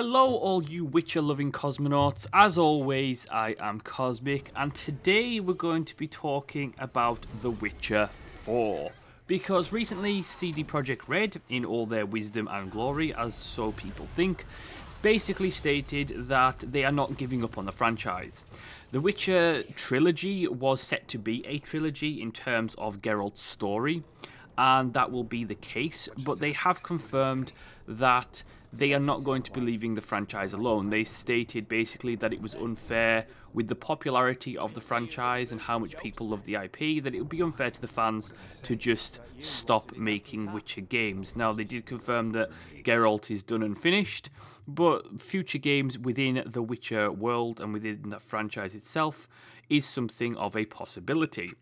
Hello, all you Witcher loving cosmonauts. As always, I am Cosmic, and today we're going to be talking about The Witcher 4. Because recently, CD Projekt Red, in all their wisdom and glory, as so people think, basically stated that they are not giving up on the franchise. The Witcher trilogy was set to be a trilogy in terms of Geralt's story, and that will be the case, but they have confirmed that they are not going to be leaving the franchise alone. They stated basically that it was unfair with the popularity of the franchise and how much people love the IP, that it would be unfair to the fans to just stop making Witcher games. Now, they did confirm that Geralt is done and finished, but future games within the Witcher world and within the franchise itself is something of a possibility.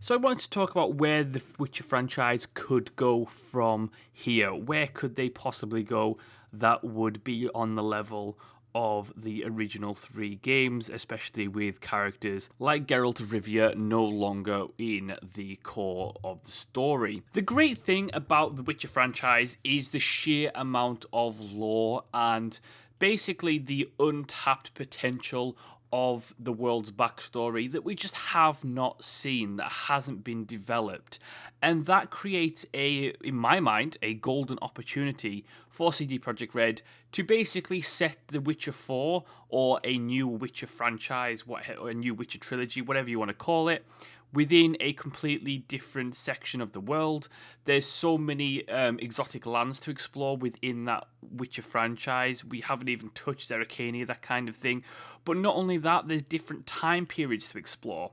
So I want to talk about where the Witcher franchise could go from here. Where could they possibly go that would be on the level of the original 3 games, especially with characters like Geralt of Rivia no longer in the core of the story. The great thing about the Witcher franchise is the sheer amount of lore and basically the untapped potential of the world's backstory that we just have not seen, that hasn't been developed. And that creates in my mind, a golden opportunity for CD Projekt Red to basically set The Witcher 4 or a new Witcher franchise, or a new Witcher trilogy, whatever you want to call it, within a completely different section of the world. There's so many exotic lands to explore within that Witcher franchise. We haven't even touched Zerrikania, that kind of thing. But not only that, there's different time periods to explore.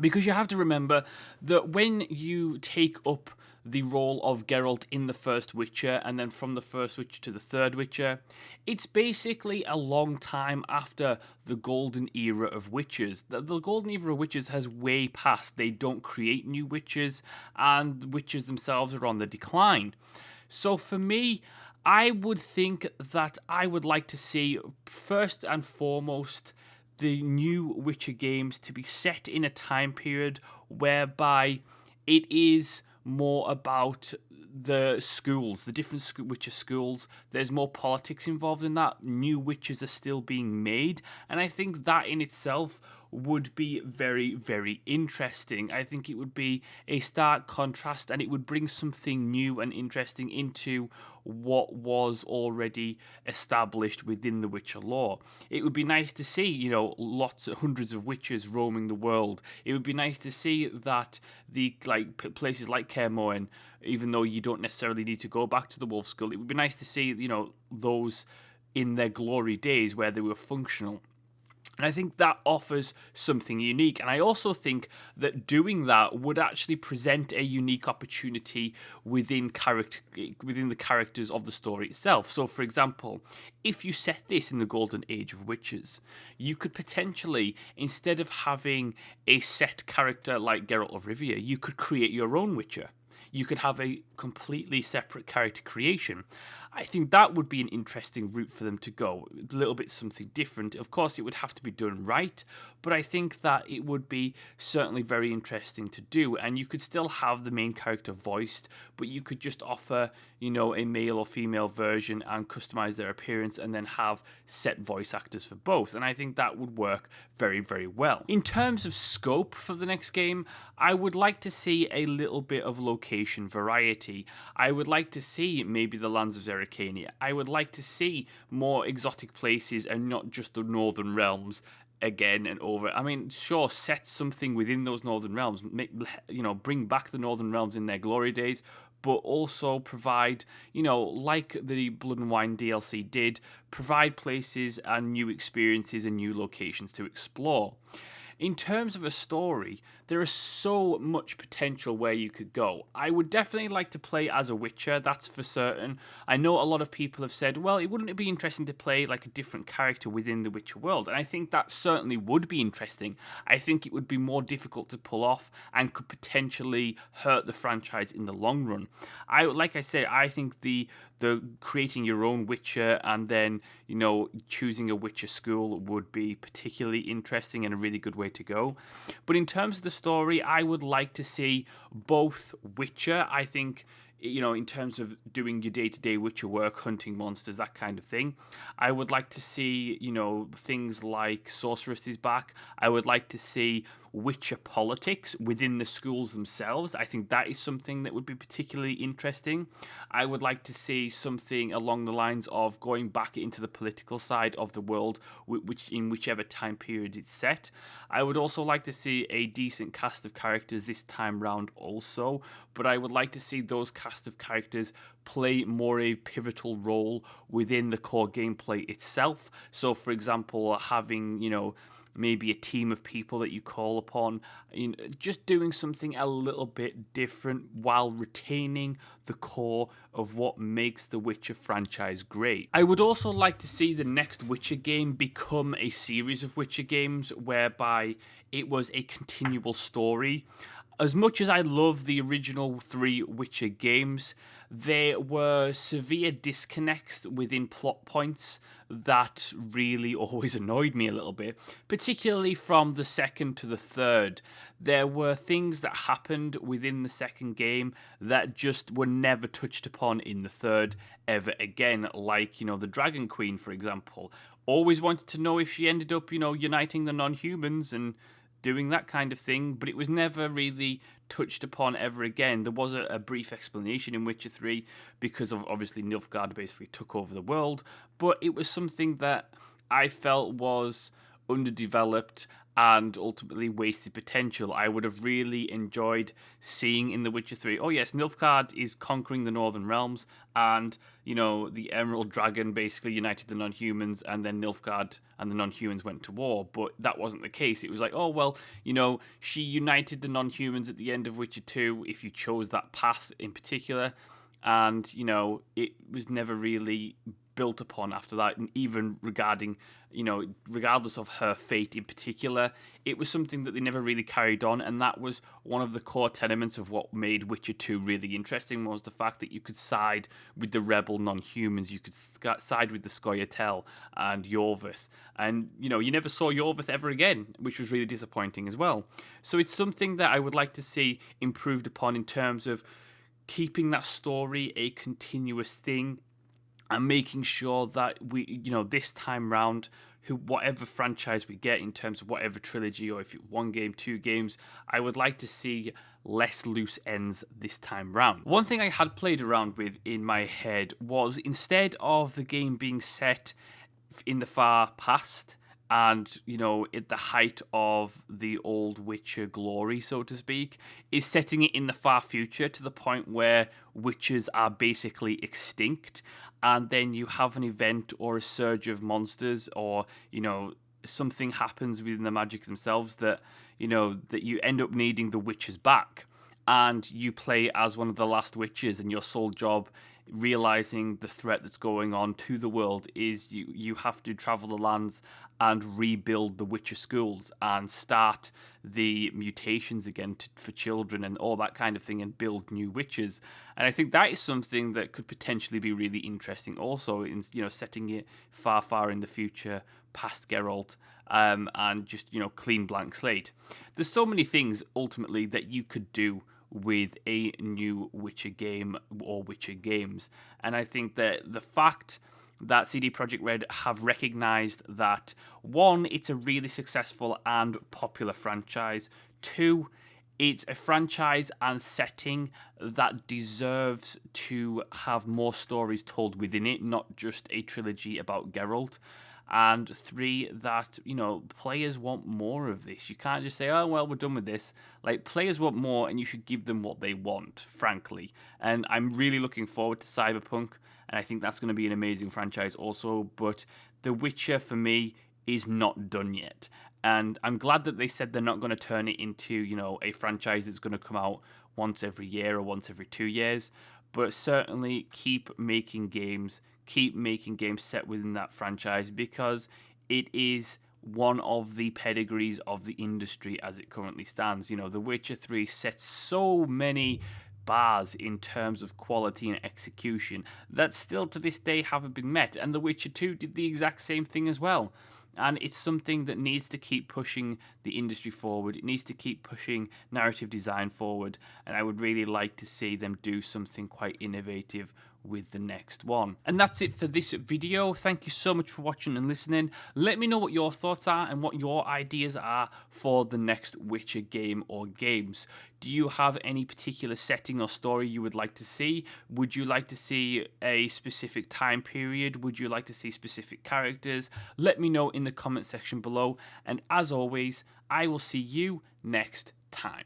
Because you have to remember that when you take up the role of Geralt in the first Witcher, and then from the first Witcher to the third Witcher, it's basically a long time after the golden era of Witchers. The golden era of Witchers has way passed. They don't create new Witchers, and Witchers themselves are on the decline. So for me, I would think that I would like to see, first and foremost, the new Witcher games to be set in a time period whereby it is more about the schools, the different Witcher schools. There's more politics involved in that. New Witchers are still being made, and I think that in itself would be very, very interesting. I think it would be a stark contrast, and it would bring something new and interesting into what was already established within the Witcher lore. It would be nice to see, hundreds of witches roaming the world. It would be nice to see that the places like Kaer Morhen, even though you don't necessarily need to go back to the Wolf Skull, it would be nice to see, those in their glory days where they were functional. And I think that offers something unique. And I also think that doing that would actually present a unique opportunity within the characters of the story itself. So, for example, if you set this in the Golden Age of Witches, you could potentially, instead of having a set character like Geralt of Rivia, you could create your own Witcher. You could have a completely separate character creation. I think that would be an interesting route for them to go. A little bit something different. Of course, it would have to be done right, but I think that it would be certainly very interesting to do. And you could still have the main character voiced, but you could just offer, a male or female version and customize their appearance and then have set voice actors for both. And I think that would work very, very well. In terms of scope for the next game, I would like to see a little bit of location variety. I would like to see maybe the lands of Zerrikania. I would like to see more exotic places and not just the Northern Realms again and over. I mean, sure, set something within those Northern Realms. Bring back the Northern Realms in their glory days, but also provide, like the Blood and Wine DLC did, provide places and new experiences and new locations to explore. In terms of a story, there is so much potential where you could go. I would definitely like to play as a Witcher, that's for certain. I know a lot of people have said, well, wouldn't it be interesting to play like a different character within the Witcher world? And I think that certainly would be interesting. I think it would be more difficult to pull off and could potentially hurt the franchise in the long run. Like I said, I think the creating your own Witcher and then, choosing a Witcher school would be particularly interesting and a really good way to go. But in terms of the story, I would like to see both Witcher. I think in terms of doing your day-to-day Witcher work, hunting monsters, that kind of thing. I would like to see, things like sorceresses back. I would like to see Witcher politics within the schools themselves. I think that is something that would be particularly interesting. I would like to see something along the lines of going back into the political side of the world, which in whichever time period it's set. I would also like to see a decent cast of characters this time round also, but I would like to see those cast of characters play more a pivotal role within the core gameplay itself. So, for example, having, maybe a team of people that you call upon, just doing something a little bit different while retaining the core of what makes the Witcher franchise great. I would also like to see the next Witcher game become a series of Witcher games whereby it was a continual story. As much as I love the original 3 Witcher games, there were severe disconnects within plot points that really always annoyed me a little bit, particularly from the second to the third. There were things that happened within the second game that just were never touched upon in the third ever again, like, the Dragon Queen, for example. Always wanted to know if she ended up, uniting the non-humans and doing that kind of thing, but it was never really touched upon ever again. There was a brief explanation in Witcher 3 because of obviously Nilfgaard basically took over the world, but it was something that I felt was underdeveloped and ultimately wasted potential. I would have really enjoyed seeing in The Witcher 3, oh yes, Nilfgaard is conquering the Northern Realms, and, the Emerald Dragon basically united the non-humans, and then Nilfgaard and the non-humans went to war, but that wasn't the case. It was like, oh, well, she united the non-humans at the end of Witcher 2, if you chose that path in particular, and, it was never really built upon after that, and even regarding, regardless of her fate in particular, it was something that they never really carried on, and that was one of the core tenements of what made Witcher 2 really interesting, was the fact that you could side with the rebel non-humans, you could side with the Scoia'tael and Yorvith, and, you never saw Yorvith ever again, which was really disappointing as well. So it's something that I would like to see improved upon in terms of keeping that story a continuous thing, and making sure that we, this time round, whatever franchise we get in terms of whatever trilogy, or if it's 1 game, 2 games, I would like to see less loose ends this time round. One thing I had played around with in my head was, instead of the game being set in the far past, and, at the height of the old Witcher glory, so to speak, is setting it in the far future to the point where witches are basically extinct, and then you have an event or a surge of monsters, or, something happens within the magic themselves that, that you end up needing the witches back, and you play as one of the last witches, and your sole job, realizing the threat that's going on to the world, is you have to travel the lands and rebuild the Witcher schools and start the mutations again for children and all that kind of thing, and build new witches. And I think that is something that could potentially be really interesting also, in setting it far in the future past Geralt, and just clean blank slate. There's so many things ultimately that you could do with a new Witcher game or Witcher games, and I think that the fact that CD Projekt Red have recognised that, 1, it's a really successful and popular franchise, 2, it's a franchise and setting that deserves to have more stories told within it, not just a trilogy about Geralt. And 3, that, players want more of this. You can't just say, oh, well, we're done with this. Like, players want more, and you should give them what they want, frankly. And I'm really looking forward to Cyberpunk, and I think that's going to be an amazing franchise also. But The Witcher, for me, is not done yet. And I'm glad that they said they're not going to turn it into, a franchise that's going to come out once every year or once every 2 years. But certainly keep making games set within that franchise, because it is one of the pedigrees of the industry as it currently stands. The Witcher 3 sets so many bars in terms of quality and execution that still to this day haven't been met, and The Witcher 2 did the exact same thing as well. and it's something that needs to keep pushing the industry forward. It needs to keep pushing narrative design forward, and I would really like to see them do something quite innovative with the next one. And that's it for this video. Thank you so much for watching and listening. Let me know what your thoughts are and what your ideas are for the next Witcher game or games. Do you have any particular setting or story you would like to see? Would you like to see a specific time period? Would you like to see specific characters? Let me know in the comment section below. And as always, I will see you next time.